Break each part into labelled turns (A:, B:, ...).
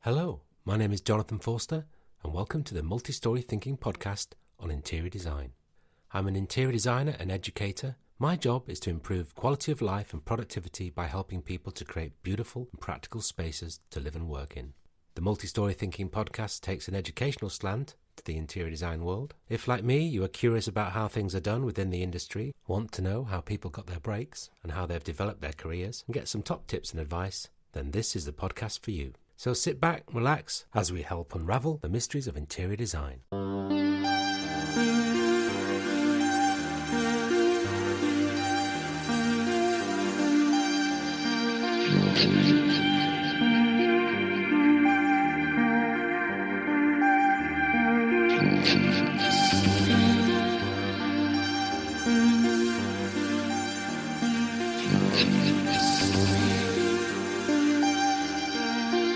A: Hello, my name is Jonathan Forster, and welcome to the Multi-Story Thinking podcast on interior design. I'm an interior designer and educator. My job is to improve quality of life and productivity by helping people to create beautiful and practical spaces to live and work in. The Multi-Story Thinking podcast takes an educational slant to the interior design world. If, like me, you are curious about how things are done within the industry, want to know how people got their breaks and how they've developed their careers, and get some top tips and advice, then this is the podcast for you. So sit back, relax, as we help unravel the mysteries of interior design.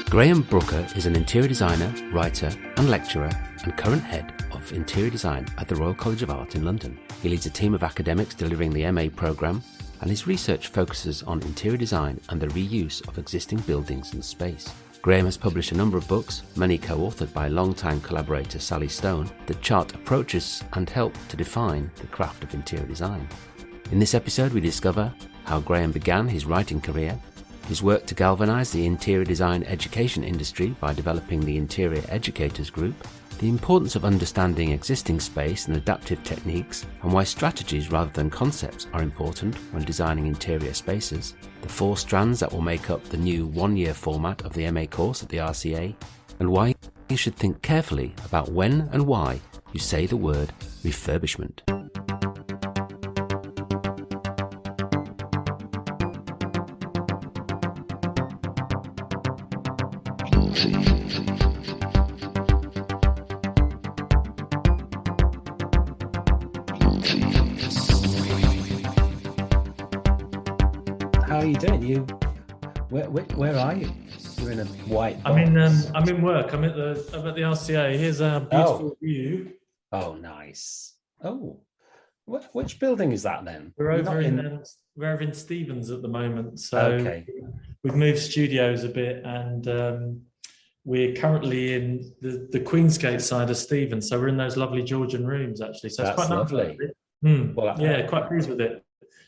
A: Graeme Brooker is an interior designer, writer and lecturer and current head of interior design at the Royal College of Art in London. He leads a team of academics delivering the MA programme, and his research focuses on interior design and the reuse of existing buildings and space. Graeme has published a number of books, many co-authored by longtime collaborator Sally Stone, that chart approaches and help to define the craft of interior design. In this episode we discover how Graeme began his writing career, his work to galvanise the interior design education industry by developing the Interior Educators Group, the importance of understanding existing space and adaptive techniques, and why strategies rather than concepts are important when designing interior spaces, the 4 strands that will make up the new one-year format of the MA course at the RCA, and why you should think carefully about when and why you say the word refurbishment. How are you doing? Where are you? You're in a white box.
B: I'm in work. I'm at the RCA. Here's our beautiful view.
A: Oh, nice. Oh, which building is that then?
B: We're over in Stevens at the moment. So
A: okay.
B: We've moved studios a bit, and we're currently in the Queensgate side of Stevens. So we're in those lovely Georgian rooms actually. So it's quite
A: lovely.
B: Nice. Quite pleased with it.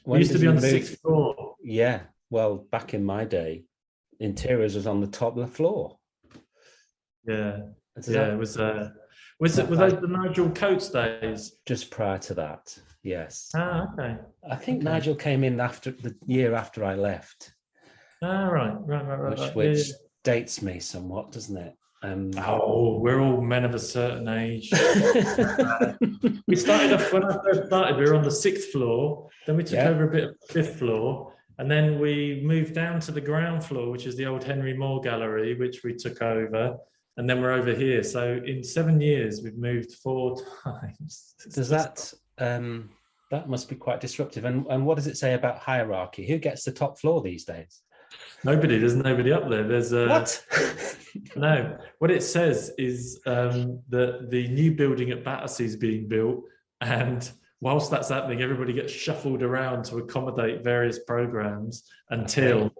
B: We used to be on the 6th floor.
A: Yeah. Well, back in my day, interiors was on the top of the floor.
B: Yeah. It was. Were those the Nigel Coates days?
A: Just prior to that, yes.
B: Ah, okay.
A: I think Nigel came in after the year after I left.
B: Ah, right.
A: Which dates me somewhat, doesn't it?
B: We're all men of a certain age. We started off, when I first started, we were on the 6th floor, then we took over a bit of the 5th floor, and then we moved down to the ground floor, which is the old Henry Moore Gallery, which we took over, and then we're over here. So in 7 years, we've moved 4 times.
A: Does that must be quite disruptive. And what does it say about hierarchy? Who gets the top floor these days?
B: Nobody. There's nobody up there. There's
A: what?
B: No. What it says is that the new building at Battersea is being built, and whilst that's happening, everybody gets shuffled around to accommodate various programs until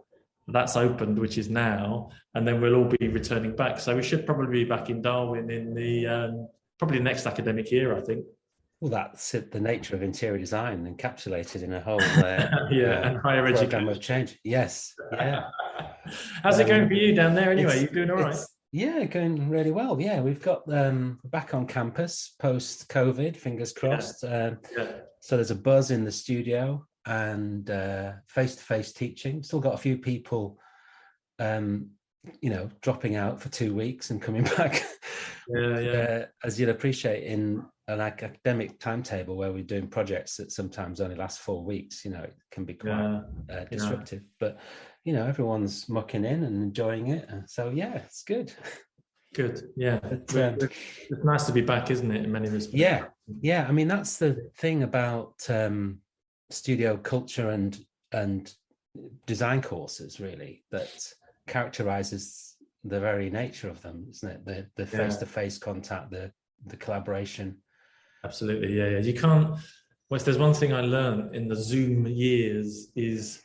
B: that's opened, which is now, and then we'll all be returning back. So we should probably be back in Darwin in the probably next academic year, I think.
A: Well, that's the nature of interior design, encapsulated in a whole
B: and higher education
A: of change. Yes, yeah.
B: How's it going for you down there? Anyway, you doing all right?
A: Yeah, going really well. Yeah, we've got back on campus post COVID. Fingers crossed. So there's a buzz in the studio and face-to-face teaching. Still got a few people, dropping out for 2 weeks and coming back. As you'd appreciate in an academic timetable where we're doing projects that sometimes only last 4 weeks, it can be quite disruptive. But everyone's mucking in and enjoying it, so it's good.
B: It's nice to be back, isn't it, in many respects?
A: I mean, that's the thing about studio culture and design courses, really, that characterizes the very nature of them, isn't it? The face-to-face contact, the collaboration.
B: Absolutely. You can't. Well, if there's one thing I learned in the Zoom years, is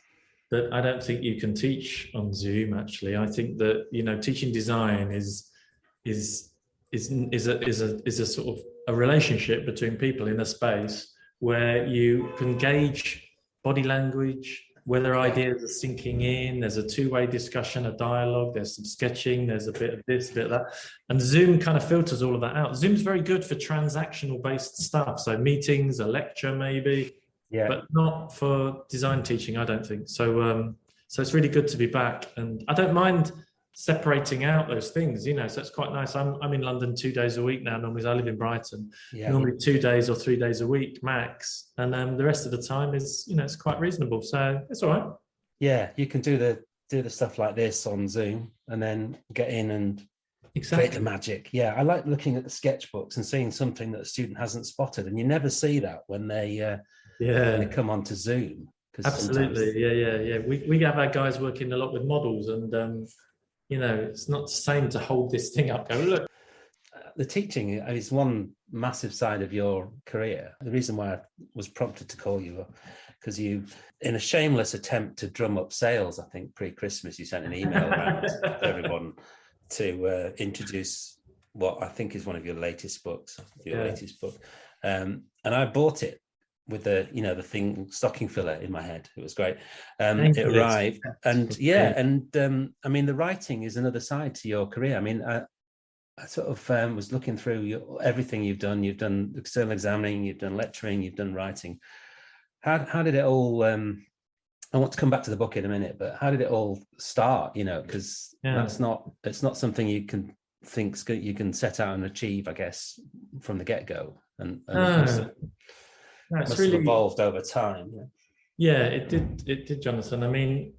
B: that I don't think you can teach on Zoom. Actually, I think that teaching design is a sort of a relationship between people in a space where you can gauge body language, whether ideas are sinking in. There's a two-way discussion, a dialogue, there's some sketching, there's a bit of this, a bit of that. And Zoom kind of filters all of that out. Zoom's very good for transactional based stuff. So meetings, a lecture maybe, but not for design teaching, I don't think. So it's really good to be back. And I don't mind separating out those things, so it's quite nice. I'm in London 2 days a week now. Normally I live in Brighton, normally 2 days or 3 days a week max, and the rest of the time is it's quite reasonable, so it's all right.
C: You can do the stuff like this on Zoom and then get in and create the magic. I like looking at the sketchbooks and seeing something that a student hasn't spotted, and you never see that when they come onto Zoom.
B: Absolutely. We have our guys working a lot with models, and it's not the same to hold this thing up. Go, look.
C: The teaching is one massive side of your career. The reason why I was prompted to call you, because you, in a shameless attempt to drum up sales, I think pre-Christmas, you sent an email around to everyone to introduce what I think is one of your latest books, latest book. And I bought it with the thing, stocking filler in my head. It was great. It arrived, and I mean, the writing is another side to your career. I mean, I sort of was looking through everything you've done. You've done external examining, you've done lecturing, you've done writing. How did it all? I want to come back to the book in a minute, but how did it all start? Because it's not something you can think you can set out and achieve, I guess, from the get-go. And it's really evolved over time.
B: It did, Jonathan. I mean,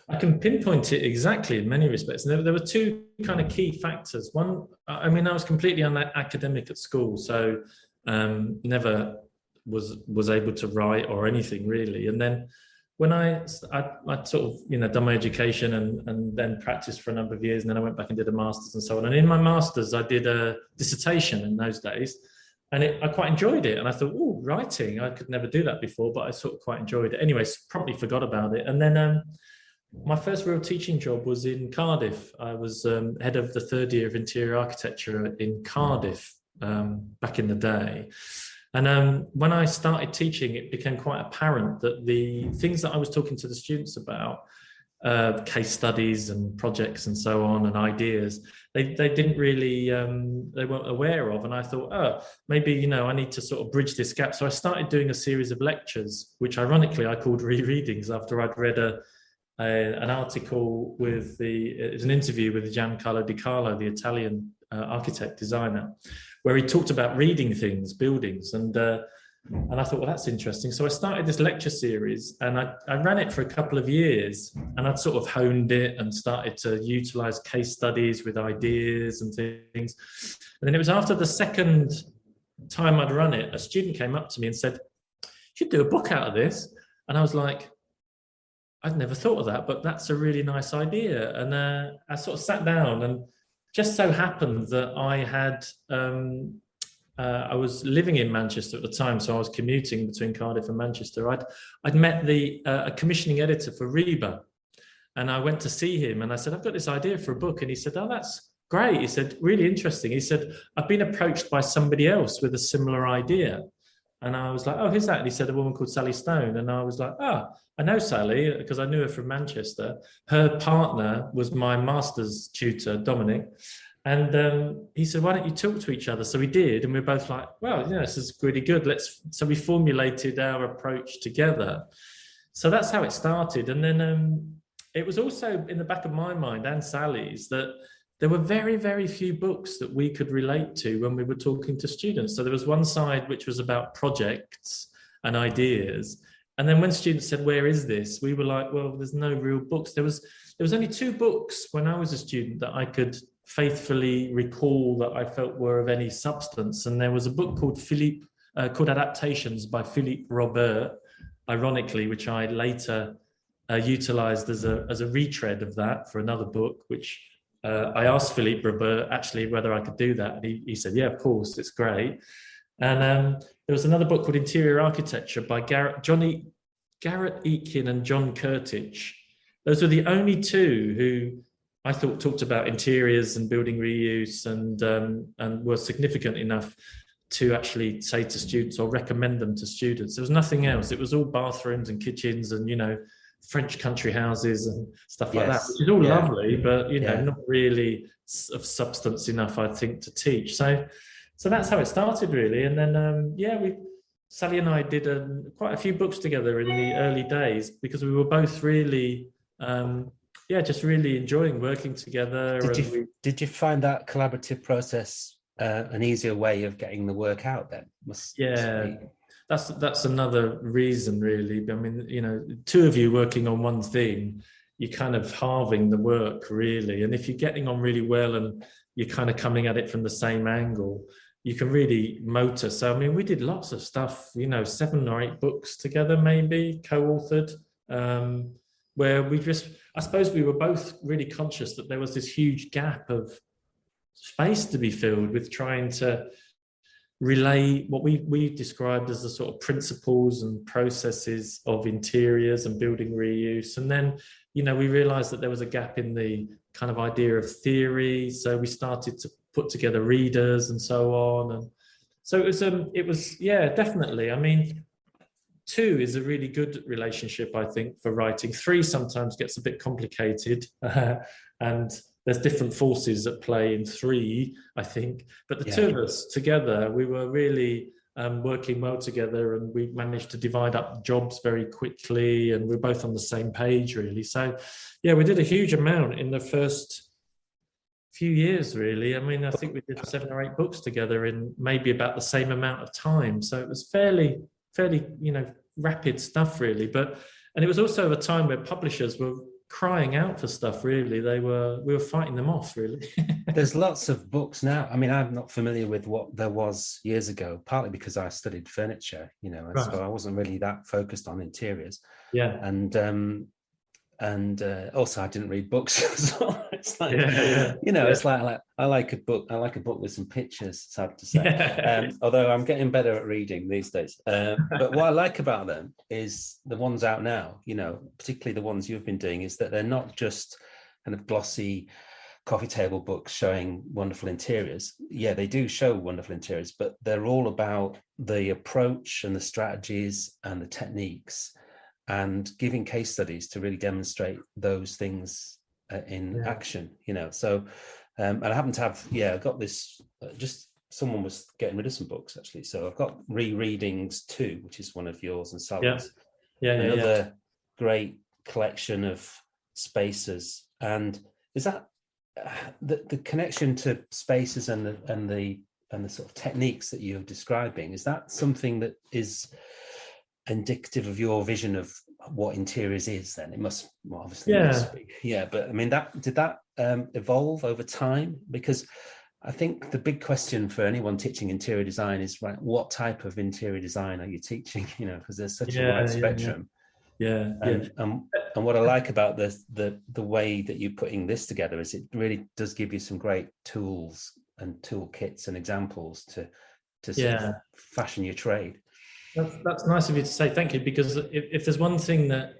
B: I can pinpoint it exactly in many respects. And there were two kind of key factors. One, I mean, I was completely academic at school, so never was able to write or anything really. And then when I sort of done my education and then practiced for a number of years, and then I went back and did a master's and so on. And in my master's, I did a dissertation in those days. And I quite enjoyed it. And I thought, writing, I could never do that before, but I sort of quite enjoyed it. Anyway, promptly forgot about it. And then my first real teaching job was in Cardiff. I was head of the third year of interior architecture in Cardiff back in the day. And when I started teaching, it became quite apparent that the things that I was talking to the students about, case studies and projects and so on and ideas, they didn't really they weren't aware of. And I thought, maybe I need to sort of bridge this gap. So I started doing a series of lectures, which ironically I called rereadings, after I'd read an article it was an interview with Giancarlo Di Carlo, the Italian architect designer, where he talked about reading things, buildings, and I thought, well, that's interesting. So I started this lecture series, and I ran it for a couple of years, and I'd sort of honed it and started to utilize case studies with ideas and things. And then it was after the second time I'd run it, a student came up to me and said, "You should do a book out of this." And I was like, I'd never thought of that, but that's a really nice idea. And I sort of sat down, and just so happened that I had I was living in Manchester at the time, so I was commuting between Cardiff and Manchester. I'd met a commissioning editor for Reba, and I went to see him, and I said, "I've got this idea for a book." And he said, "Oh, that's great." He said, "Really interesting." He said, "I've been approached by somebody else with a similar idea." And I was like, "Oh, who's that?" And he said, "A woman called Sally Stone." And I was like, I know Sally because I knew her from Manchester. Her partner was my master's tutor, Dominic. And he said, "Why don't you talk to each other?" So we did, and we were both like, "Well, this is really good. So we formulated our approach together. So that's how it started. And then it was also in the back of my mind and Sally's that there were very, very few books that we could relate to when we were talking to students. So there was one side which was about projects and ideas. And then when students said, "Where is this?" we were like, well, there's no real books. There was only 2 books when I was a student that I could faithfully recall that I felt were of any substance. And there was a book called Adaptations by Philippe Robert, ironically, which I later utilized as a retread of that for another book, which I asked Philippe Robert actually whether I could do that. And he said, "Yeah, of course, it's great." And there was another book called Interior Architecture by Garrett Eakin and John Kurtich. Those were the only two who I thought talked about interiors and building reuse and were significant enough to actually say to students or recommend them to students. There was nothing else. It was all bathrooms and kitchens and, French country houses and stuff like that, which is all lovely, but, not really of substance enough, I think, to teach. So that's how it started, really. And then, Sally and I did quite a few books together in the early days because we were both really, just really enjoying working together.
C: Did you find that collaborative process an easier way of getting the work out then?
B: That's another reason, really. I mean, two of you working on one thing, you're kind of halving the work, really. And if you're getting on really well and you're kind of coming at it from the same angle, you can really motor. So, I mean, we did lots of stuff, 7 or 8 books together, maybe co-authored, where I suppose we were both really conscious that there was this huge gap of space to be filled with trying to relay what we described as the sort of principles and processes of interiors and building reuse. And then, we realized that there was a gap in the kind of idea of theory. So we started to put together readers and so on. And so it was, definitely. I mean, 2 is a really good relationship, I think, for writing. 3 sometimes gets a bit complicated and there's different forces at play in 3, I think. But the 2 of us together, we were really working well together, and we managed to divide up jobs very quickly, and we're both on the same page, really. So, we did a huge amount in the first few years, really. I mean, I think we did 7 or 8 books together in maybe about the same amount of time. So it was fairly, rapid stuff, really. And it was also a time where publishers were crying out for stuff, really. We were fighting them off, really.
C: There's lots of books now. I mean, I'm not familiar with what there was years ago, partly because I studied furniture, right. So I wasn't really that focused on interiors.
B: Yeah.
C: And also I didn't read books. So it's like, it's like I like a book with some pictures, sad to say. Although I'm getting better at reading these days. But what I like about them is the ones out now, particularly the ones you've been doing, is that they're not just kind of glossy coffee table books showing wonderful interiors. Yeah, they do show wonderful interiors, but they're all about the approach and the strategies and the techniques, and giving case studies to really demonstrate those things in action, So, and I happen to have, I got this, just someone was getting rid of some books, actually. So I've got Rereadings 2, which is one of yours and Sally's. Another great collection of spaces. And is that the connection to spaces and the sort of techniques that you're describing, is that something that is indicative of your vision of what interiors is? Then it must, obviously, must be. But I mean, did that evolve over time? Because I think the big question for anyone teaching interior design is, right, what type of interior design are you teaching? Because there's such a wide spectrum. And what I like about the way that you're putting this together is it really does give you some great tools and toolkits and examples to sort of fashion your trade.
B: That's nice of you to say, thank you, because if there's one thing that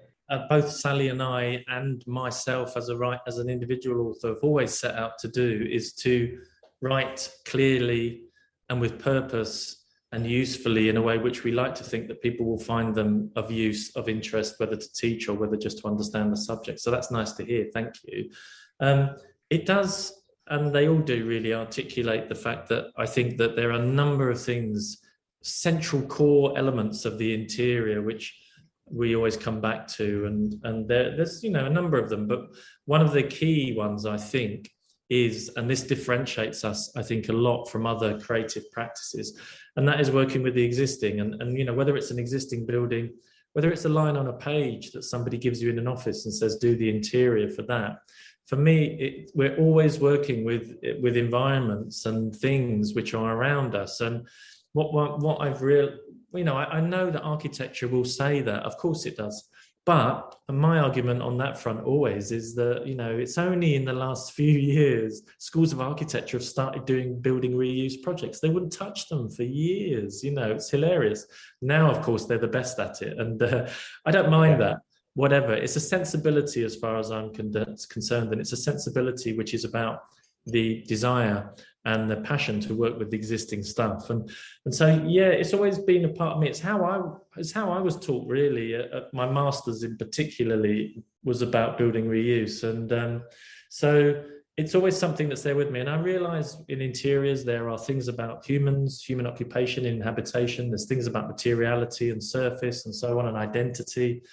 B: both Sally and I and myself as an individual author have always set out to do, is to write clearly and with purpose and usefully in a way which we like to think that people will find them of use, of interest, whether to teach or whether just to understand the subject. So that's nice to hear, thank you. It does, and they all do, really articulate the fact that I think that there are a number of things, central core elements of the interior, which we always come back to, and there's a number of them, but one of the key ones, I think, is, and this differentiates us, I think, a lot from other creative practices, and that is working with the existing, and whether it's an existing building, whether it's a line on a page that somebody gives you in an office and says do the interior for that. For me, we're always working with environments and things which are around us. And what I've I know that architecture will say that, of course it does, But my argument on that front always is that, it's only in the last few years schools of architecture have started doing building reuse projects. They wouldn't touch them for years. It's hilarious. Now, of course, they're the best at it. And I don't mind that. Whatever. It's a sensibility as far as I'm concerned. And it's a sensibility which is about the desire and the passion to work with existing stuff, and so it's always been a part of me. It's how I was taught, really. My master's in particularly was about building reuse, and so it's always something that's there with me. And I realize in interiors there are things about human occupation in habitation. There's things about materiality and surface and so on, and identity.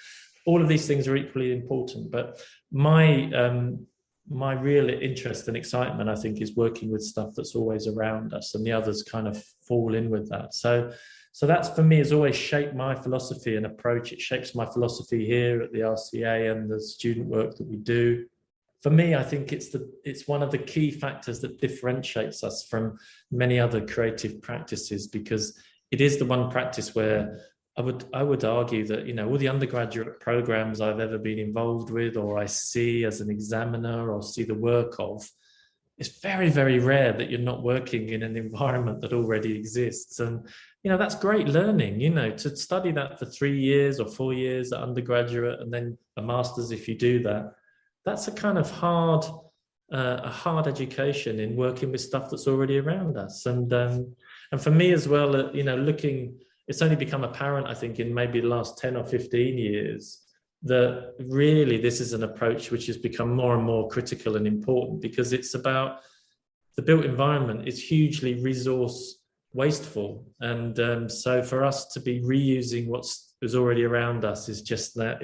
B: All of these things are equally important, but my real interest and excitement, I think, is working with stuff that's always around us, and the others kind of fall in with that. So that's, for me, has always shaped my philosophy and approach. It shapes my philosophy here at the RCA and the student work that we do. For me, I think it's one of the key factors that differentiates us from many other creative practices, because it is the one practice where I would argue that, all the undergraduate programs I've ever been involved with, or I see as an examiner or see the work of, it's very, very rare that you're not working in an environment that already exists. And, that's great learning, to study that for 3 years or 4 years at undergraduate, and then a master's if you do that. That's a kind of hard education in working with stuff that's already around us. And for me as well, it's only become apparent, I think, in maybe the last 10 or 15 years that really this is an approach which has become more and more critical and important, because it's about the built environment is hugely resource wasteful. And so for us to be reusing what's already around us is just now,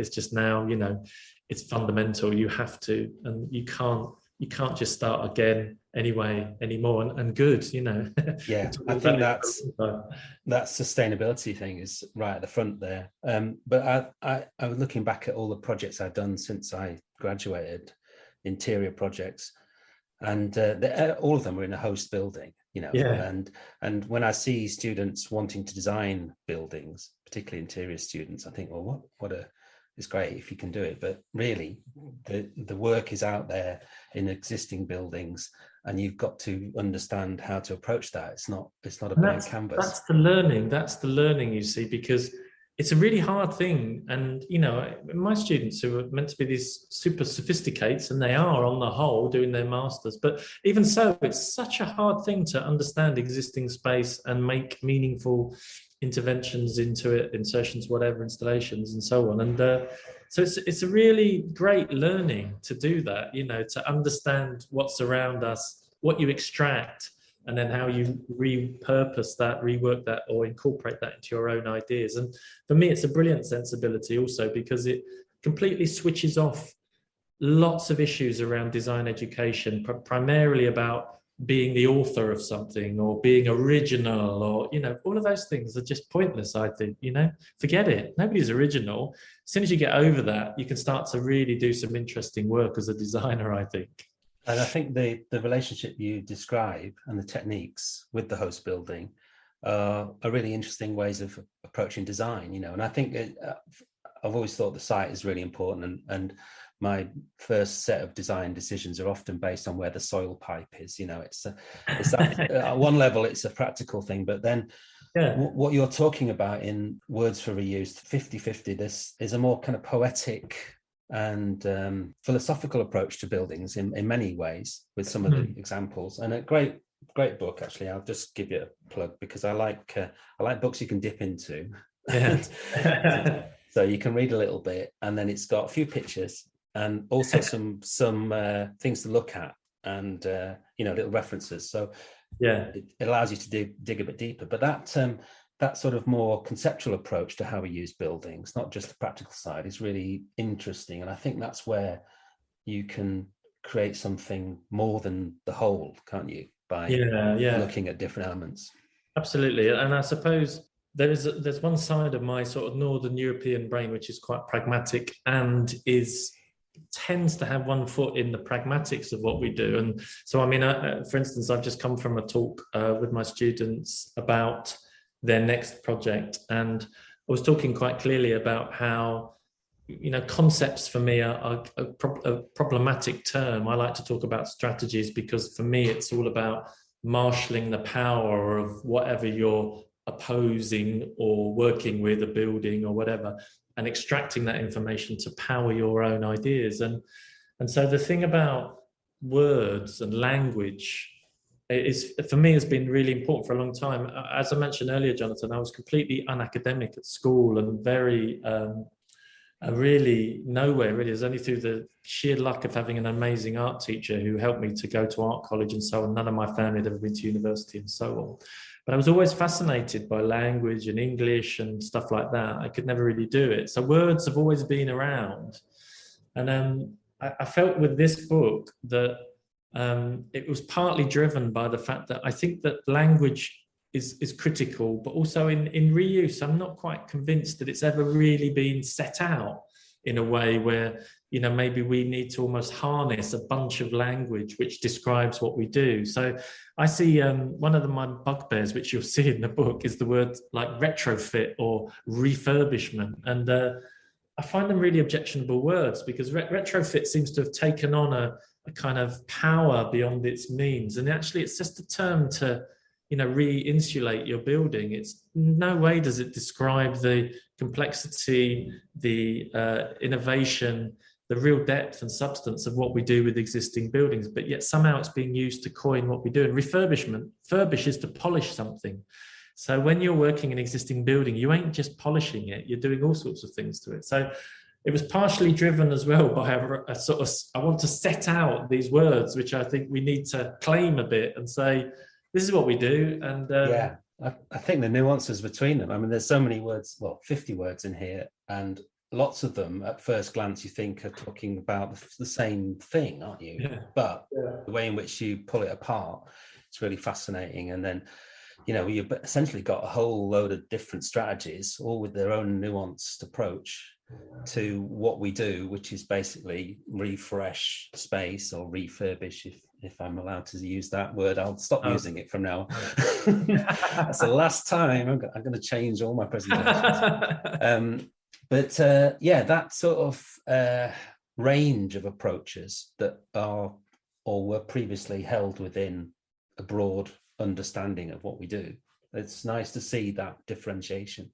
B: it's fundamental. You have to, and you can't just start again anymore, and good.
C: Yeah, I think that sustainability thing is right at the front there. But I was looking back at all the projects I've done since I graduated, interior projects, and all of them were in a host building. And when I see students wanting to design buildings, particularly interior students, I think, well, it's great if you can do it, but really the work is out there in existing buildings, and you've got to understand how to approach that. It's not a blank canvas. That's
B: the learning, you see, because it's a really hard thing. And, my students who are meant to be these super sophisticates, and they are on the whole doing their masters, but even so, it's such a hard thing to understand existing space and make meaningful interventions into it, insertions, whatever, installations, and so on. And so it's a really great learning to do that, to understand what's around us, what you extract, and then how you repurpose that, rework that, or incorporate that into your own ideas. And for me, it's a brilliant sensibility also, because it completely switches off lots of issues around design education, primarily about being the author of something or being original, or all of those things are just pointless, I think. Forget it. Nobody's original. As soon as you get over that, you can start to really do some interesting work as a designer, I think.
C: And I think the relationship you describe and the techniques with the host building are really interesting ways of approaching design. And I think I've always thought the site is really important, and my first set of design decisions are often based on where the soil pipe is. It's that at one level it's a practical thing, but then what you're talking about in Words for Reuse 50/50, this is a more kind of poetic and philosophical approach to buildings in many ways, with some of the examples. And a great book, actually. I'll just give you a plug, because I like books you can dip into. So you can read a little bit, and then it's got a few pictures and also some things to look at, and little references. So it allows you to dig a bit deeper. But that sort of more conceptual approach to how we use buildings, not just the practical side, is really interesting. And I think that's where you can create something more than the whole, can't you? By looking at different elements.
B: Absolutely. And I suppose there's one side of my sort of Northern European brain which is quite pragmatic and tends to have one foot in the pragmatics of what we do. And so, for instance, I've just come from a talk with my students about their next project, and I was talking quite clearly about how concepts for me are a problematic term. I like to talk about strategies because for me, it's all about marshalling the power of whatever you're opposing or working with, a building or whatever, and extracting that information to power your own ideas. And so the thing about words and language is, for me, has been really important for a long time. As I mentioned earlier, Jonathan, I was completely unacademic at school and very really nowhere really. It was only through the sheer luck of having an amazing art teacher who helped me to go to art college and so on. None of my family had ever been to university and so on. But I was always fascinated by language and English and stuff like that. I could never really do it. So words have always been around. And I felt with this book that it was partly driven by the fact that I think that language is critical, but also in reuse, I'm not quite convinced that it's ever really been set out in a way where, maybe we need to almost harness a bunch of language which describes what we do. So I see one of my bugbears, which you'll see in the book, is the word like retrofit or refurbishment. And I find them really objectionable words because retrofit seems to have taken on a kind of power beyond its means. And actually, it's just a term to re-insulate your building. It's no way does it describe the complexity, the innovation, the real depth and substance of what we do with existing buildings, but yet somehow it's being used to coin what we do. And refurbishment, furbish is to polish something. So when you're working in an existing building, you ain't just polishing it, you're doing all sorts of things to it. So it was partially driven as well by a sort of, I want to set out these words, which I think we need to claim a bit and say, this is what we do. And
C: I think the nuances between them, I mean, there's so many words, 50 words in here, and lots of them at first glance you think are talking about the same thing, aren't you?
B: Yeah.
C: But the way in which you pull it apart, it's really fascinating. And then, you've essentially got a whole load of different strategies, all with their own nuanced approach to what we do, which is basically refresh space or refurbish. If I'm allowed to use that word, I'll stop using it from now. That's the last time I'm going to change all my presentations. But that sort of range of approaches that are or were previously held within a broad understanding of what we do. It's nice to see that differentiation.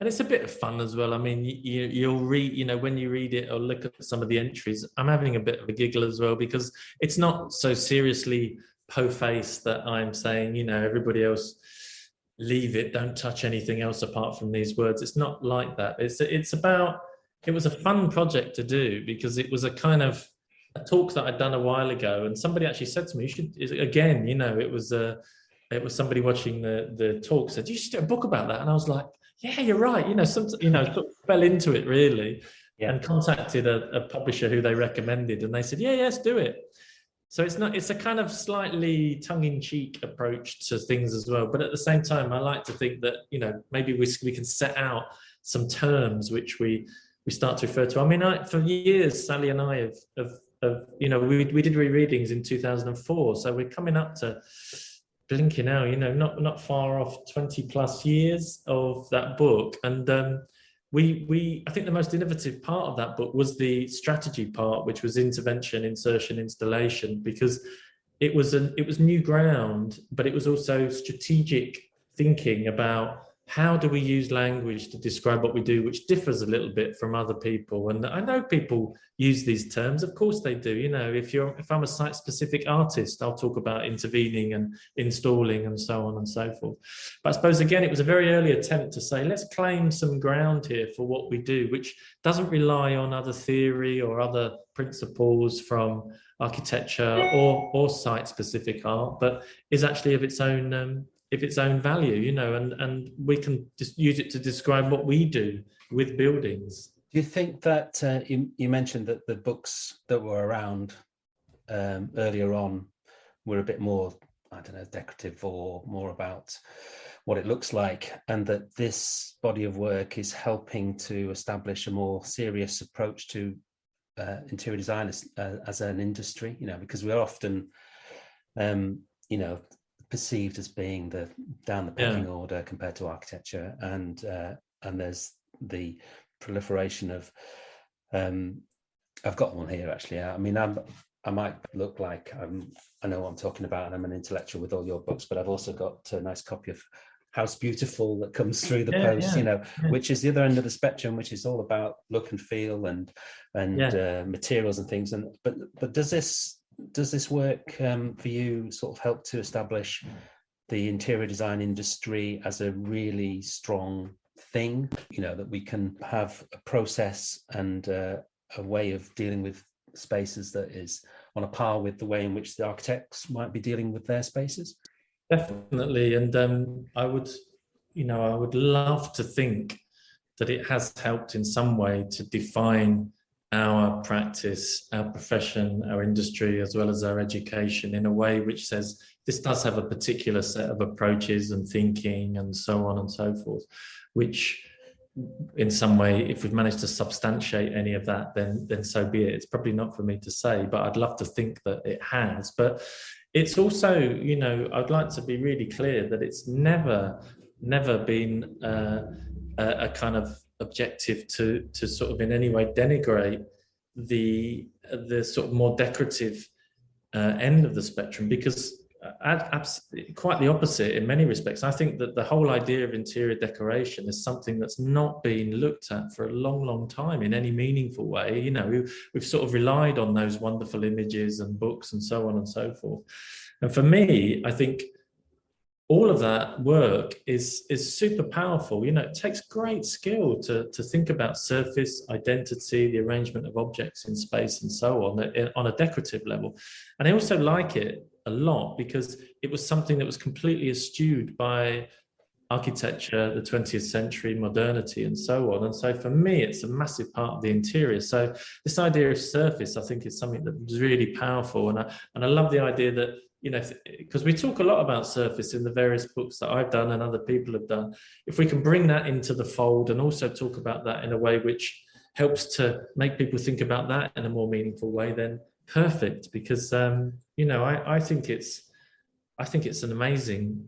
B: And it's a bit of fun as well. I mean, you'll read, when you read it or look at some of the entries, I'm having a bit of a giggle as well, because it's not so seriously po-faced that I'm saying, everybody else leave it, don't touch anything else apart from these words. It's not like that. It's about, it was a fun project to do because it was a kind of a talk that I'd done a while ago. And somebody actually said to me, you should, again, it was somebody watching the talk said, you should do a book about that. And I was like, yeah, you're right. Sort of fell into it really, and contacted a publisher who they recommended, and they said, yeah, let's do it. So it's a kind of slightly tongue-in-cheek approach to things as well. But at the same time, I like to think that, maybe we can set out some terms which we start to refer to. I mean, for years, Sally and I have we did rereadings in 2004. So we're coming up to blinking now, not far off 20 plus years of that book. And I think the most innovative part of that book was the strategy part, which was intervention, insertion, installation, because it was new ground, but it was also strategic thinking about how do we use language to describe what we do, which differs a little bit from other people. And I know people use these terms, of course they do. If I'm a site-specific artist, I'll talk about intervening and installing and so on and so forth. But I suppose, again, it was a very early attempt to say, let's claim some ground here for what we do, which doesn't rely on other theory or other principles from architecture or site-specific art, but is actually of its own value, and we can just use it to describe what we do with buildings.
C: Do you think that you mentioned that the books that were around earlier on were a bit more, decorative or more about what it looks like, and that this body of work is helping to establish a more serious approach to interior design as an industry, because we're often, perceived as being down the pecking order compared to architecture, and there's the proliferation of I've got one here actually. I mean, I might look like I know what I'm talking about, and I'm an intellectual with all your books, but I've also got a nice copy of House Beautiful that comes through the post, which is the other end of the spectrum, which is all about look and feel and materials and things. And but does this work for you sort of help to establish the interior design industry as a really strong thing, that we can have a process and a way of dealing with spaces that is on a par with the way in which the architects might be dealing with their spaces?
B: Definitely. And I would love to think that it has helped in some way to define our practice, our profession, our industry, as well as our education in a way which says this does have a particular set of approaches and thinking and so on and so forth, which in some way, if we've managed to substantiate any of that, then so be it. It's probably not for me to say, but I'd love to think that it has. But it's also, I'd like to be really clear that it's never been a kind of objective to sort of in any way denigrate the sort of more decorative end of the spectrum, because quite the opposite in many respects. I think that the whole idea of interior decoration is something that's not been looked at for a long time in any meaningful way. We've sort of relied on those wonderful images and books and so on and so forth. And for me, I think all of that work is super powerful. It takes great skill to think about surface, identity, the arrangement of objects in space and so on a decorative level. And I also like it a lot because it was something that was completely eschewed by architecture, the 20th century, modernity and so on. And so for me, it's a massive part of the interior. So this idea of surface, I think, is something that was really powerful. And I love the idea that, because we talk a lot about surface in the various books that I've done and other people have done. If we can bring that into the fold and also talk about that in a way which helps to make people think about that in a more meaningful way, then perfect. Because I think it's an amazing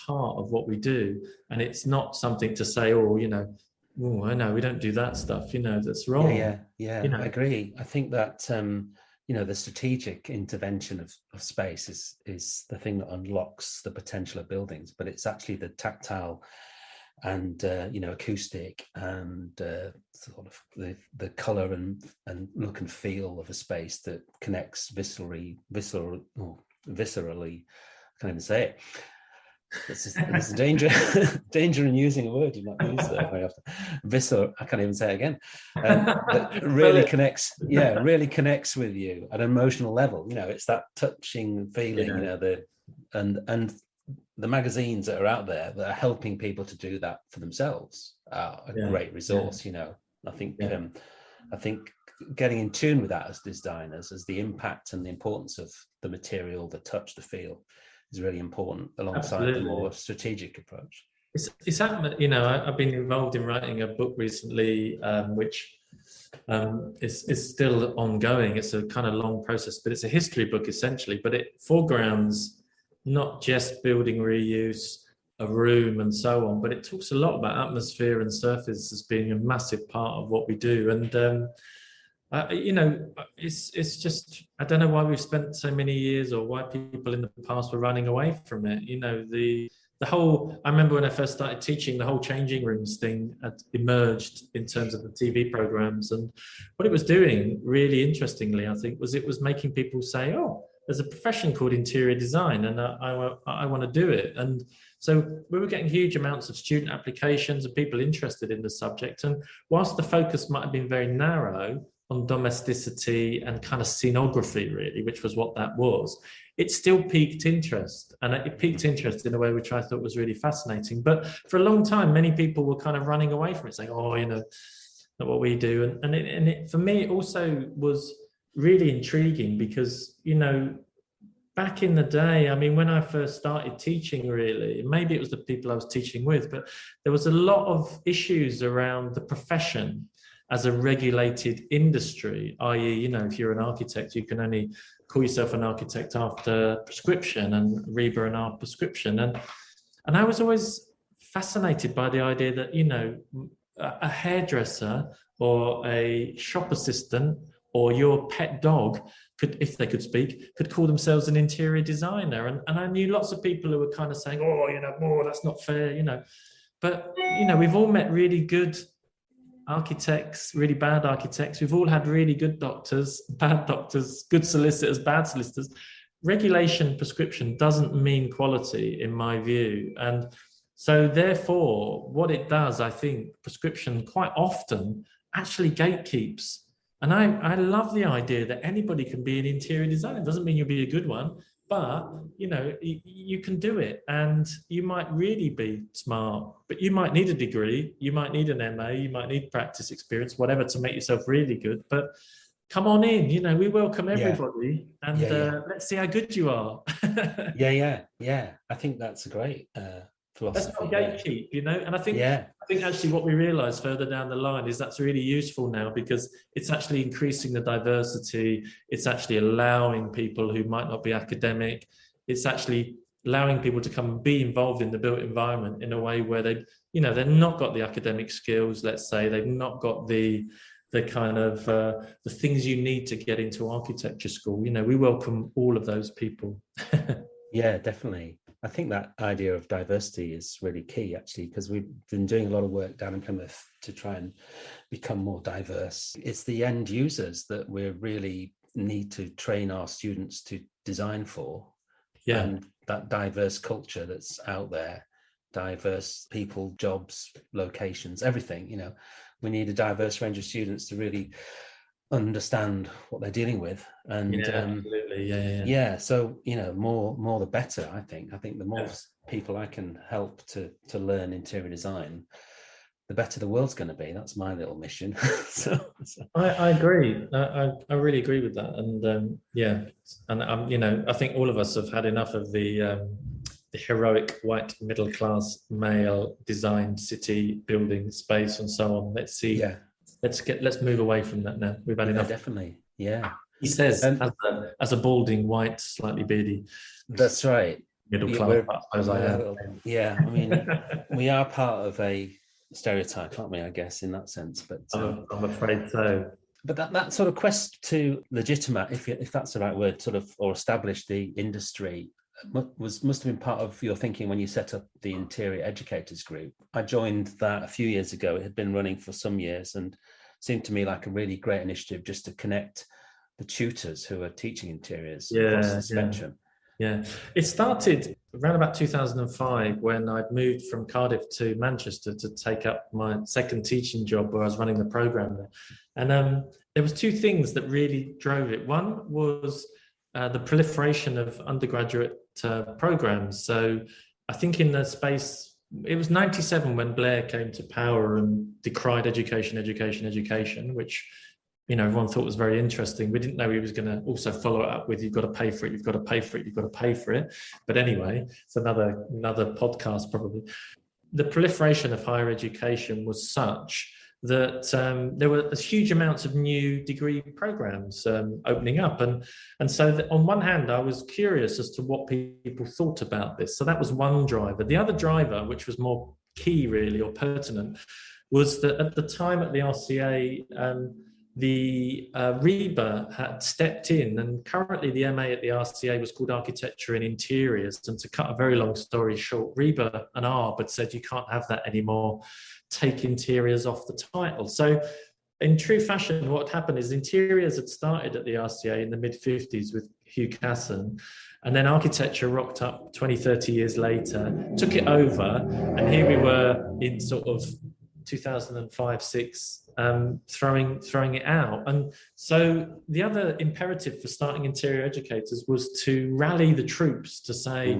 B: part of what we do, and it's not something to say, I know we don't do that stuff. That's wrong.
C: Yeah. I agree. I think that the strategic intervention of space is the thing that unlocks the potential of buildings, but it's actually the tactile and acoustic and sort of the color and look and feel of a space that connects viscerally. I can't even say it. There's a danger in using a word you've not used there very often. Visceral, I can't even say it again. That really connects with you at an emotional level. It's that touching feeling. And the magazines that are out there that are helping people to do that for themselves are a great resource. I think getting in tune with that as designers, as the impact and the importance of the material, the touch, the feel, is really important alongside the more strategic approach.
B: It's I've been involved in writing a book recently, which is still ongoing. It's a kind of long process, but it's a history book essentially. But it foregrounds not just building reuse, a room and so on, but it talks a lot about atmosphere and surface as being a massive part of what we do. And it's just, I don't know why we've spent so many years or why people in the past were running away from it. The whole, I remember when I first started teaching, the whole changing rooms thing had emerged in terms of the TV programs. And what it was doing, really interestingly, I think, was it was making people say, oh, there's a profession called interior design and I want to do it. And so we were getting huge amounts of student applications and people interested in the subject. And whilst the focus might have been very narrow on domesticity and kind of scenography, really, which was what that was, it still piqued interest. And it piqued interest in a way which I thought was really fascinating. But for a long time, many people were kind of running away from it, saying, oh, not what we do. And it, for me, it also was really intriguing because, back in the day, I mean, when I first started teaching, really, maybe it was the people I was teaching with, but there was a lot of issues around the profession as a regulated industry, i.e., if you're an architect, you can only call yourself an architect after prescription and RIBA and R prescription. And I was always fascinated by the idea that, a hairdresser or a shop assistant or your pet dog could, if they could speak, could call themselves an interior designer. And I knew lots of people who were kind of saying, oh, that's not fair, But, we've all met really good architects, really bad architects. We've all had really good doctors, bad doctors, good solicitors, bad solicitors. Regulation prescription doesn't mean quality, in my view. And so therefore, what it does, I think, prescription quite often actually gatekeeps. And I love the idea that anybody can be an interior designer. It doesn't mean you'll be a good one, but you can do it, and you might really be smart, but you might need a degree, you might need an MA, you might need practice experience, whatever, to make yourself really good. But come on in, we welcome everybody, and let's see how good you are.
C: yeah. I think that's a great philosophy.
B: Let's not gatekeep, and I think actually what we realize further down the line is that's really useful now, because it's actually increasing the diversity. It's actually allowing people who might not be academic. It's actually allowing people to come and be involved in the built environment in a way where they've not got the academic skills, let's say. They've not got the kind of the things you need to get into architecture school. We welcome all of those people.
C: Yeah, definitely. I think that idea of diversity is really key, actually, because we've been doing a lot of work down in Plymouth to try and become more diverse. It's the end users that we really need to train our students to design for.
B: Yeah.
C: And that diverse culture that's out there, diverse people, jobs, locations, everything, we need a diverse range of students to really understand what they're dealing with. And
B: absolutely.
C: So more the better. I think the more people I can help to learn interior design, the better the world's going to be. That's my little mission.
B: I agree. I really agree with that. And I think all of us have had enough of the heroic white middle class male designed city building space and so on. Let's see.
C: Yeah.
B: Let's move away from that now. We've had enough.
C: Definitely. Yeah.
B: He says, as a balding, white, slightly beardy.
C: That's right.
B: Middle class, as I am.
C: Yeah. I mean, we are part of a stereotype, aren't we? I guess in that sense. But
B: I'm afraid so.
C: But that sort of quest to legitimate, if that's the right word, sort of, or establish the industry, must have been part of your thinking when you set up the Interior Educators Group. I joined that a few years ago. It had been running for some years and seemed to me like a really great initiative just to connect the tutors who are teaching interiors across the spectrum.
B: Yeah, it started around about 2005 when I'd moved from Cardiff to Manchester to take up my second teaching job where I was running the programme there. And there was two things that really drove it. One was the proliferation of undergraduate programs. So I think in the space, it was 97 when Blair came to power and decried education, which, everyone thought was very interesting. We didn't know he was going to also follow it up with, you've got to pay for it, you've got to pay for it, you've got to pay for it. But anyway, it's another podcast probably. The proliferation of higher education was such that there were huge amounts of new degree programs opening up. And so on one hand, I was curious as to what people thought about this. So that was one driver. The other driver, which was more key really, or pertinent, was that at the time at the RCA, the REBA had stepped in, and currently the MA at the RCA was called Architecture and Interiors. And to cut a very long story short, REBA and ARB had said you can't have that anymore. Take interiors off the title. So in true fashion, what happened is interiors had started at the RCA in the mid-50s with Hugh Casson, and then architecture rocked up 20, 30 years later, took it over, and here we were in sort of 2005, 6, throwing it out. And so the other imperative for starting interior educators was to rally the troops to say,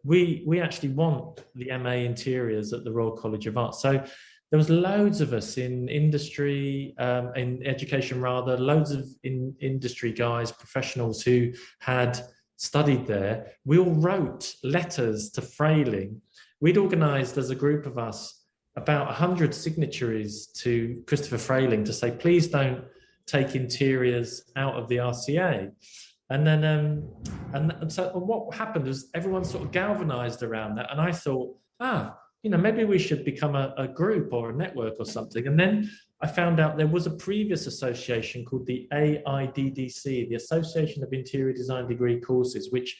B: we actually want the MA interiors at the Royal College of Art. So there was loads of us in industry, in education rather, loads of industry guys, professionals who had studied there. We all wrote letters to Frayling. We'd organised as a group of us about 100 signatories to Christopher Frayling to say, please don't take interiors out of the RCA. And then, so what happened was everyone sort of galvanized around that. And I thought, maybe we should become a group or a network or something. And then I found out there was a previous association called the AIDDC, the Association of Interior Design Degree Courses, which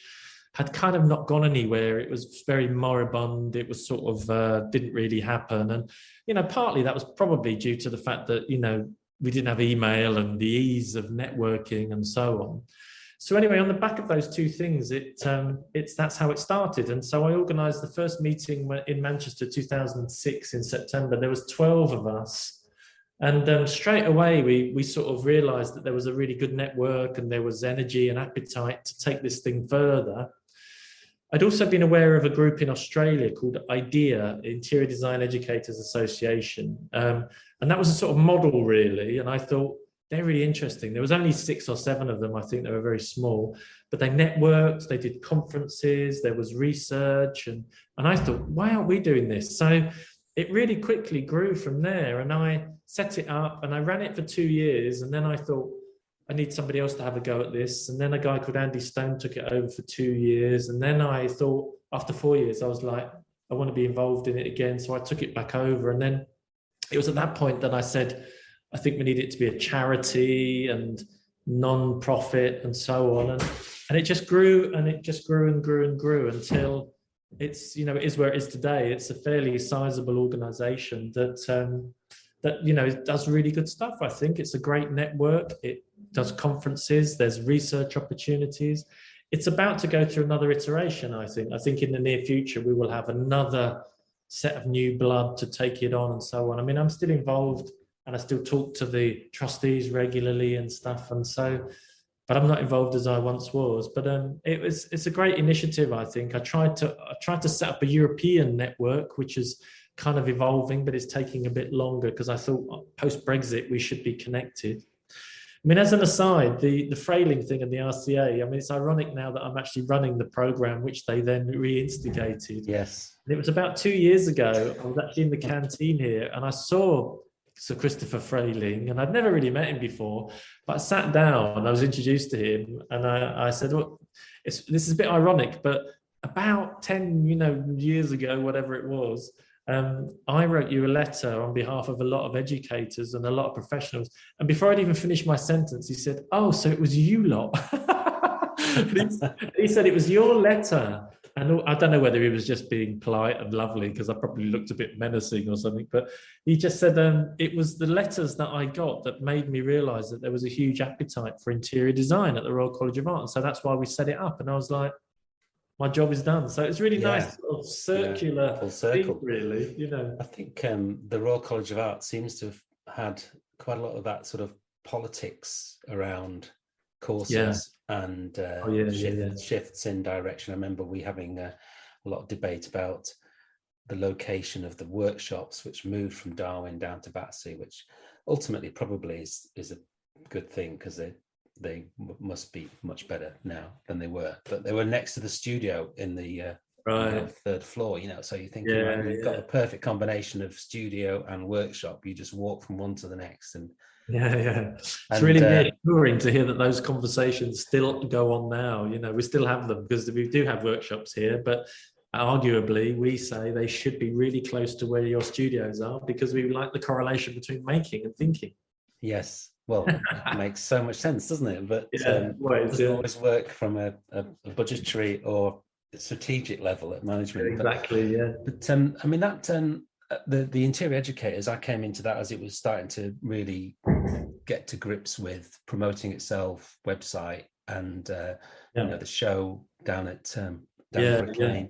B: had kind of not gone anywhere. It was very moribund. It was sort of didn't really happen. And, partly that was probably due to the fact that, we didn't have email and the ease of networking and so on. So anyway, on the back of those two things, that's how it started. And so I organised the first meeting in Manchester, 2006 in September. There was 12 of us. And straight away, we sort of realised that there was a really good network and there was energy and appetite to take this thing further. I'd also been aware of a group in Australia called IDEA, Interior Design Educators Association. And that was a sort of model, really. And I thought, they're really interesting. There was only 6 or 7 of them. I think they were very small, but they networked, they did conferences, there was research. And I thought, why aren't we doing this? So it really quickly grew from there. And I set it up and I ran it for 2 years. And then I thought, I need somebody else to have a go at this. And then a guy called Andy Stone took it over for 2 years. And then I thought, after 4 years, I was like, I want to be involved in it again. So I took it back over. And then it was at that point that I said, I think we need it to be a charity and non-profit and so on. And it just grew and it just grew and grew and grew until it's, it is where it is today. It's a fairly sizable organization that does really good stuff. I think it's a great network. It does conferences. There's research opportunities. It's about to go through another iteration, I think. I think in the near future, we will have another set of new blood to take it on and so on. I mean, I'm still involved and I still talk to the trustees regularly and stuff. And so, but I'm not involved as I once was. But it's a great initiative, I think. I tried to set up a European network, which is kind of evolving, but it's taking a bit longer because I thought post-Brexit, we should be connected. I mean, as an aside, the frailing thing and the RCA, I mean, it's ironic now that I'm actually running the program, which they then re-instigated.
C: Yes.
B: And it was about 2 years ago. I was actually in the canteen here and I saw Sir Christopher Frayling, and I'd never really met him before, but I sat down and I was introduced to him and I said, well, this is a bit ironic, but about 10 years ago, whatever it was, I wrote you a letter on behalf of a lot of educators and a lot of professionals. And before I'd even finished my sentence, he said, oh, so it was you lot. He said it was your letter. And I don't know whether he was just being polite and lovely because I probably looked a bit menacing or something, but he just said it was the letters that I got that made me realise that there was a huge appetite for interior design at the Royal College of Art. And so that's why we set it up. And I was like, my job is done. So it's really nice, sort of circular,
C: full circle,
B: thing, really.
C: I think the Royal College of Art seems to have had quite a lot of that sort of politics around courses and shifts in direction. I remember we having a lot of debate about the location of the workshops, which moved from Darwin down to Battersea, which ultimately probably is a good thing because they must be much better now than they were. But they were next to the studio in the third floor, so you think you've got a perfect combination of studio and workshop. You just walk from one to the next. And
B: it's really reassuring to hear that those conversations still go on now. We still have them because we do have workshops here, but arguably we say they should be really close to where your studios are because we like the correlation between making and thinking.
C: Yes, well, it makes so much sense, doesn't it? But it doesn't always work from a budgetary or strategic level at management.
B: Exactly,
C: But I mean, that the interior educators, I came into that as it was starting to really get to grips with promoting itself, website, and the show down at Brick Lane,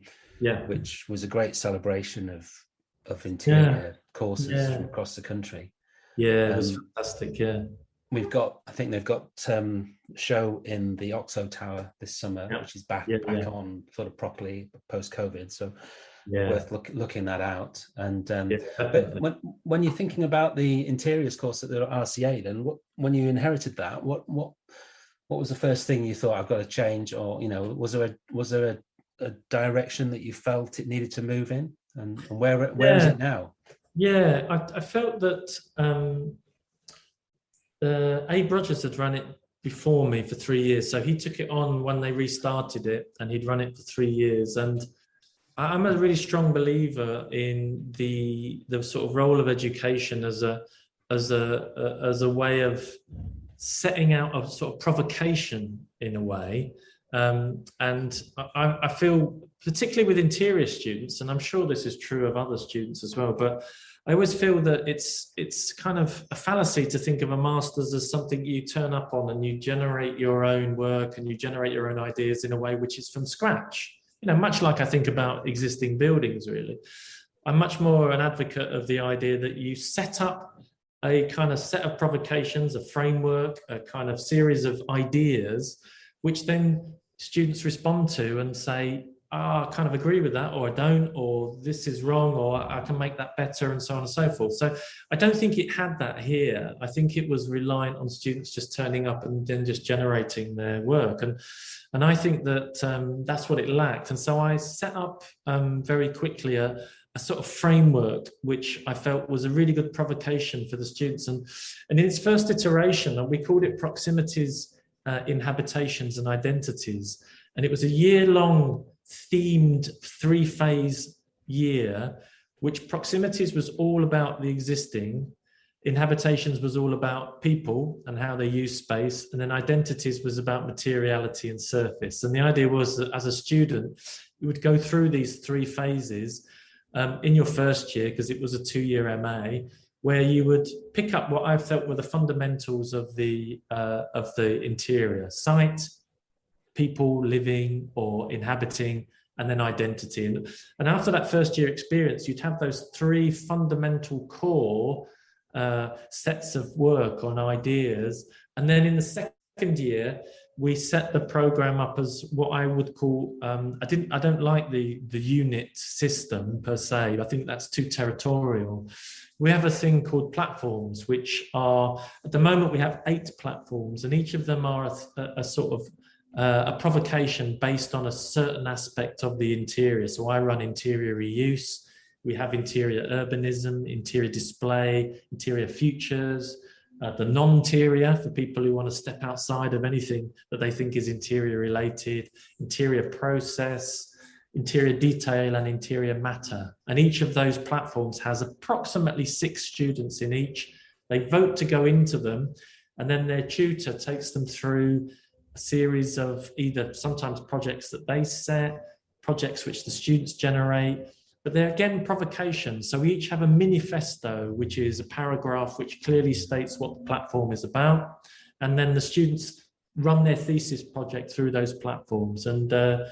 C: which was a great celebration of interior courses from across the country.
B: It was fantastic.
C: I think they've got a show in the Oxo Tower this summer, which is back on sort of properly post-COVID. So worth looking that out. And but when you're thinking about the interiors course at the RCA, then when you inherited that, what was the first thing you thought, I've got to change, or was there a direction that you felt it needed to move in, and where is it now?
B: I felt that Abe Rogers had run it before me for 3 years, so he took it on when they restarted it, and he'd run it for 3 years. And I'm a really strong believer in the sort of role of education as a way of setting out a sort of provocation in a way. And I feel, particularly with interior students, and I'm sure this is true of other students as well, but I always feel that it's kind of a fallacy to think of a master's as something you turn up on and you generate your own work and you generate your own ideas in a way which is from scratch. You know, much like I think about existing buildings, really. I'm much more an advocate of the idea that you set up a kind of set of provocations, a framework, a kind of series of ideas, which then students respond to and say, I kind of agree with that, or I don't, or this is wrong, or I can make that better, and so on and so forth. So I don't think it had that here. I think it was reliant on students just turning up and then just generating their work. And I think that that's what it lacked. And so I set up very quickly a sort of framework, which I felt was a really good provocation for the students. And in its first iteration, we called it Proximities in Habitations and Identities. And it was a year-long themed 3-phase year, which Proximities was all about the existing, Inhabitations was all about people and how they use space, and then Identities was about materiality and surface. And the idea was that as a student, you would go through these 3 phases in your first year, because it was a 2-year MA, where you would pick up what I felt were the fundamentals of the interior: site, people living or inhabiting, and then identity. And after that first year experience, you'd have those 3 fundamental core sets of work on ideas. And then in the second year, we set the program up as what I would call, I don't like the unit system per se. I think that's too territorial. We have a thing called platforms, which are, at the moment, we have 8 platforms, and each of them are a sort of a provocation based on a certain aspect of the interior. So I run interior reuse. We have interior urbanism, interior display, interior futures, the non-interior for people who want to step outside of anything that they think is interior related, interior process, interior detail, and interior matter. And each of those platforms has approximately 6 students in each. They vote to go into them, and then their tutor takes them through a series of either sometimes projects that they set, projects which the students generate, but they're again provocations. So we each have a manifesto, which is a paragraph which clearly states what the platform is about. And then the students run their thesis project through those platforms. And the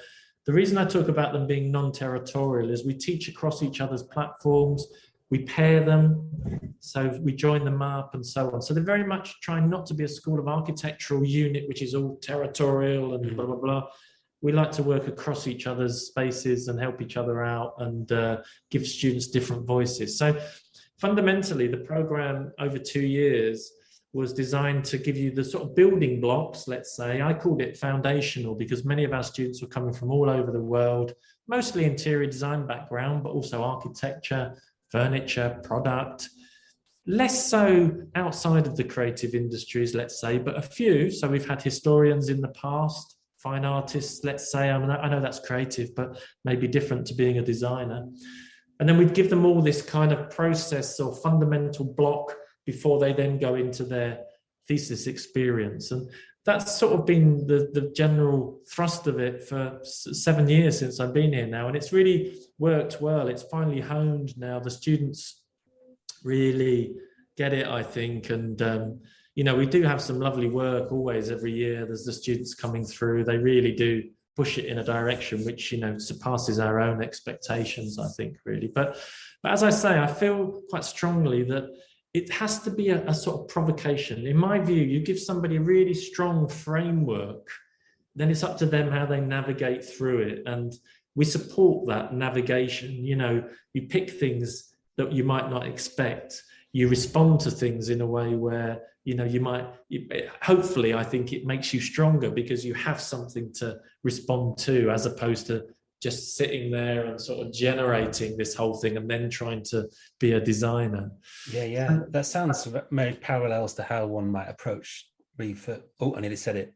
B: reason I talk about them being non-territorial is we teach across each other's platforms, we pair them, so we join them up and so on. So they're very much trying not to be a school of architectural unit, which is all territorial and blah, blah, blah. We like to work across each other's spaces and help each other out and give students different voices. So fundamentally, the program over 2 years was designed to give you the sort of building blocks, let's say. I called it foundational because many of our students were coming from all over the world, mostly interior design background, but also architecture, furniture, product. Less so outside of the creative industries, let's say, but a few. So we've had historians in the past, fine artists, let's say. I mean, I know that's creative, but maybe different to being a designer. And then we'd give them all this kind of process or fundamental block before they then go into their thesis experience. And that's sort of been the general thrust of it for 7 years since I've been here now. And it's really worked well. It's finally honed now. The students really get it, I think. And, you know, we do have some lovely work always every year. There's the students coming through. They really do push it in a direction which, you know, surpasses our own expectations, I think, really. But as I say, I feel quite strongly that it has to be a sort of provocation. In my view, you give somebody a really strong framework, then it's up to them how they navigate through it. And we support that navigation. You know, you pick things that you might not expect. You respond to things in a way where, you know, hopefully, I think it makes you stronger because you have something to respond to, as opposed to just sitting there and sort of generating this whole thing and then trying to be a designer.
C: Yeah. That sounds very parallels to how one might approach I nearly said it.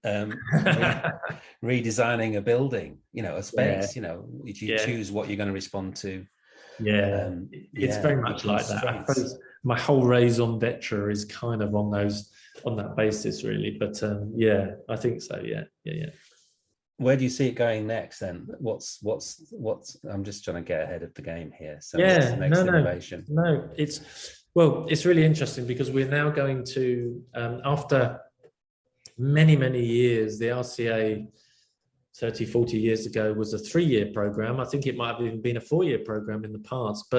C: Redesigning a building, a space. If you choose what you're going to respond to.
B: It's very much like that. I suppose my whole raison d'etre is kind of on that basis, really. But I think so. Yeah.
C: Where do you see it going next then? What's I'm just trying to get ahead of the game here. So what's the next innovation?
B: No, it's really interesting because we're now going to, after many, many years, the RCA 30, 40 years ago was a 3-year program. I think it might have even been a 4-year program in the past,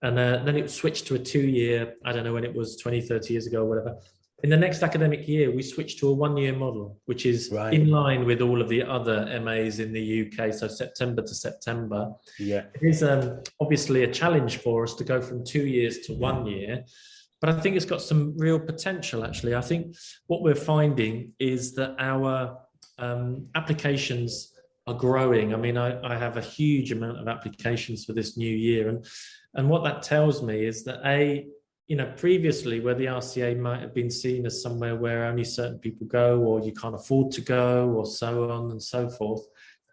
B: and then it switched to a 2-year, I don't know when it was, 20, 30 years ago or whatever. In the next academic year, we switched to a 1-year model, which is in line with all of the other MAs in the UK. So September to September. Yeah. It is obviously a challenge for us to go from 2 years to 1 year, but I think it's got some real potential, actually. I think what we're finding is that our applications are growing. I mean, I have a huge amount of applications for this new year. And what that tells me is that previously where the RCA might have been seen as somewhere where only certain people go, or you can't afford to go, or so on and so forth,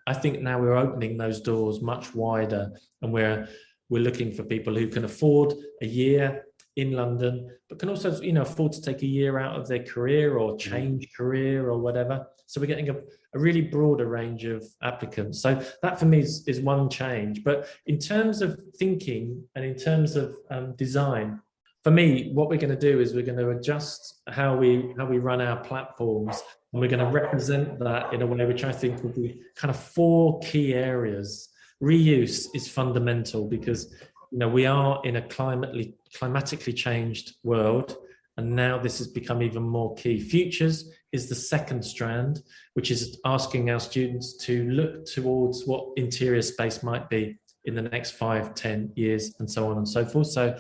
B: I think now we're opening those doors much wider, and we're looking for people who can afford a year in London, but can also, afford to take a year out of their career or change career or whatever. So we're getting a really broader range of applicants. So that for me is one change. But in terms of thinking and in terms of design, for me, what we're going to do is we're going to adjust how we run our platforms, and we're going to represent that in a way which I think will be kind of 4 key areas. Reuse is fundamental because we are in a climatically changed world, and now this has become even more key. Futures is the second strand, which is asking our students to look towards what interior space might be in the next 5, 10 years, and so on and so forth. So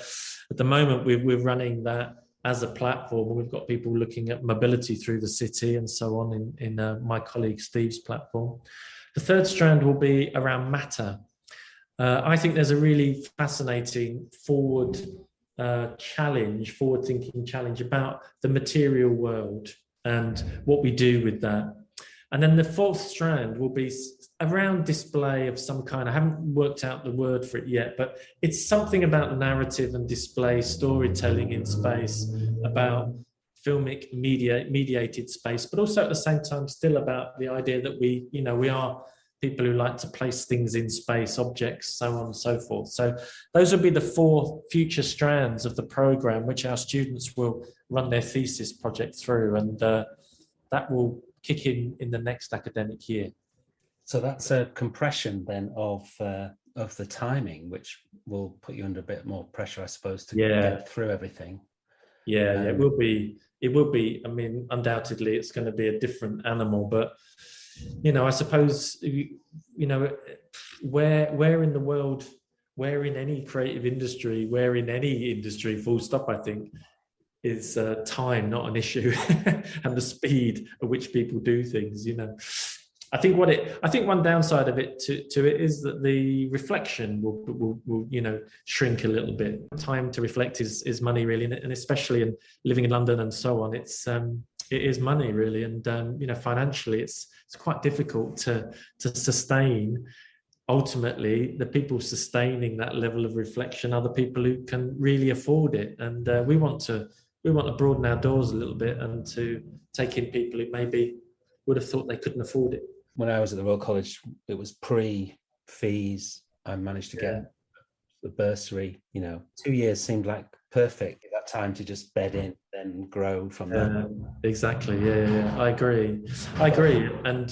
B: at the moment, we're running that as a platform, and we've got people looking at mobility through the city and so on in my colleague Steve's platform. The third strand will be around matter. I think there's a really fascinating forward-thinking challenge about the material world and what we do with that. And then the fourth strand will be around display of some kind. I haven't worked out the word for it yet, but it's something about narrative and display, storytelling in space, about filmic mediated space, but also at the same time still about the idea that we are people who like to place things in space, objects, so on and so forth. So those will be the 4 future strands of the program, which our students will run their thesis project through, and that will kick in the next academic year.
C: So that's a compression then of the timing, which will put you under a bit more pressure, I suppose, to get through everything.
B: It will be. I mean, undoubtedly, it's going to be a different animal, but I suppose where in the world, where in any creative industry, where in any industry, full stop, I think, is time not an issue, and the speed at which people do things. I think one downside of it to it is that the reflection will shrink a little bit. Time to reflect is money, really, and especially in living in London and so on, it is money, really, and financially it's quite difficult to sustain. Ultimately, the people sustaining that level of reflection are the people who can really afford it, and we want to broaden our doors a little bit and to take in people who maybe would have thought they couldn't afford it.
C: When I was at the Royal College, it was pre-fees. I managed to get the bursary. 2 years seemed like perfect at that time to just bed in, then grow from there.
B: Exactly. Yeah. I agree. And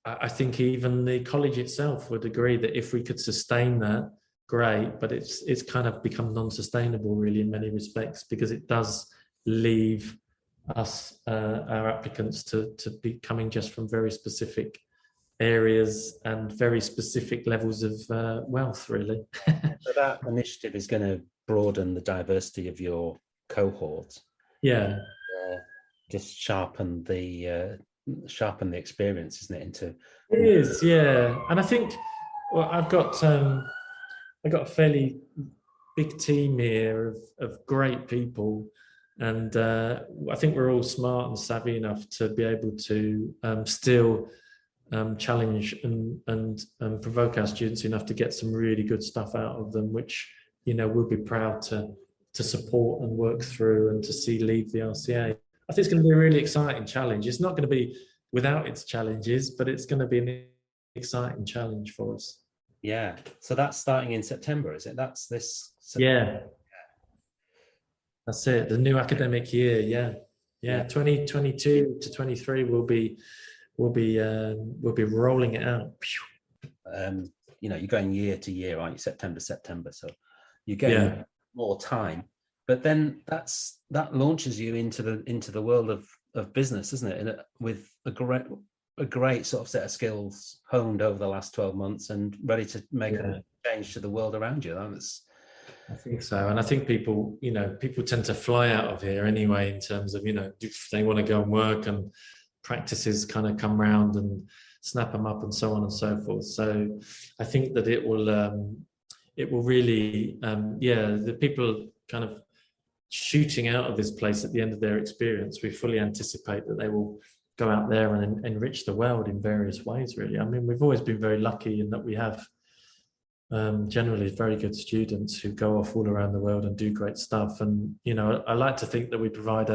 B: I think even the college itself would agree that if we could sustain that, great. But it's kind of become non-sustainable, really, in many respects, because it does leave us, our applicants, to be coming just from very specific areas and very specific levels of wealth, really.
C: So that initiative is going to broaden the diversity of your cohort.
B: Yeah.
C: Just sharpen the experience, isn't it?
B: It is, yeah. And I think I've got a fairly big team here of great people And I think we're all smart and savvy enough to be able to still challenge and provoke our students enough to get some really good stuff out of them, which, we'll be proud to support and work through and to see leave the RCA. I think it's going to be a really exciting challenge. It's not going to be without its challenges, but it's going to be an exciting challenge for us.
C: Yeah. So that's starting in September, is it? That's this September.
B: Yeah. That's it. The new academic year. Yeah. 2022 to 23 we'll be rolling it out.
C: You're going year to year, aren't you? September. So you're getting more time. But then that launches you into the world of business, isn't it? And with a great sort of set of skills honed over the last 12 months and ready to make a change to the world around you.
B: I think so. And I think people tend to fly out of here anyway, in terms of, if they want to go and work, and practices kind of come round and snap them up and so on and so forth. So I think that it will really, the people kind of shooting out of this place at the end of their experience, we fully anticipate that they will go out there and enrich the world in various ways, really. I mean, we've always been very lucky in that we have generally very good students who go off all around the world and do great stuff. And, I like to think that we provide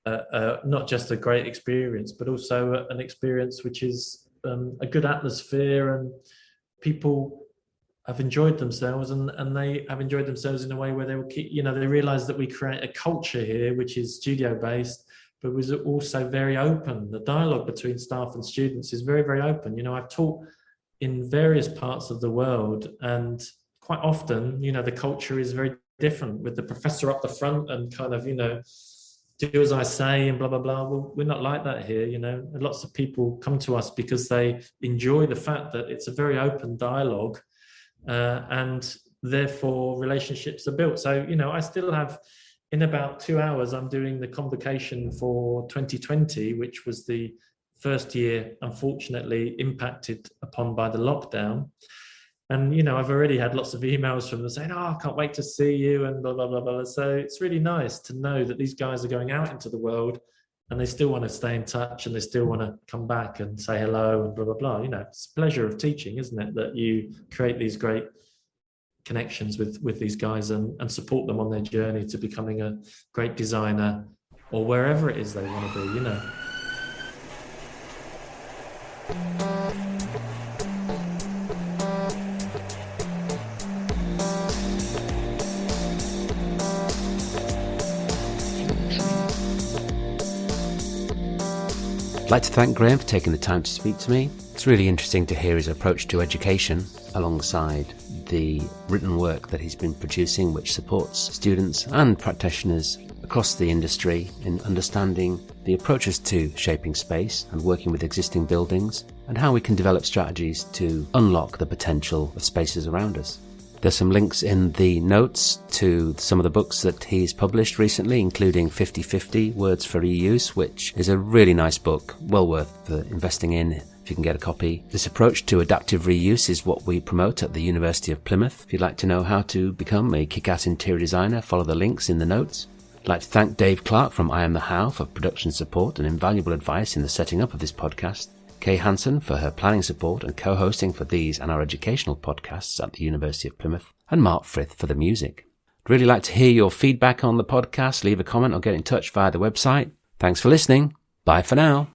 B: not just a great experience, but also an experience which is a good atmosphere, and people have enjoyed themselves, and they have enjoyed themselves in a way where they will keep, they realize that we create a culture here which is studio based, but was also very open. The dialogue between staff and students is very, very open. I've taught in various parts of the world, and quite often, the culture is very different, with the professor up the front and kind of, do as I say and blah, blah, blah. Well, we're not like that here. Lots of people come to us because they enjoy the fact that it's a very open dialogue, and therefore relationships are built. So, I still have, in about 2 hours, I'm doing the convocation for 2020, which was the first year, unfortunately, impacted upon by the lockdown. And, I've already had lots of emails from them saying, I can't wait to see you, and blah, blah, blah, blah. So it's really nice to know that these guys are going out into the world and they still want to stay in touch, and they still want to come back and say hello and blah, blah, blah. It's the pleasure of teaching, isn't it? That you create these great connections with these guys and support them on their journey to becoming a great designer, or wherever it is they want to be,
A: I'd like to thank Graeme for taking the time to speak to me. It's really interesting to hear his approach to education alongside the written work that he's been producing, which supports students and practitioners across the industry in understanding the approaches to shaping space and working with existing buildings, and how we can develop strategies to unlock the potential of spaces around us. There's some links in the notes to some of the books that he's published recently, including 50/50 Words for Reuse, which is a really nice book, well worth investing in if you can get a copy. This approach to adaptive reuse is what we promote at the University of Plymouth. If you'd like to know how to become a kick-ass interior designer, follow the links in the notes. I'd like to thank Dave Clark from I Am The How for production support and invaluable advice in the setting up of this podcast. Kay Hansen for her planning support and co-hosting for these and our educational podcasts at the University of Plymouth, and Mark Frith for the music. I'd really like to hear your feedback on the podcast. Leave a comment or get in touch via the website. Thanks for listening. Bye for now.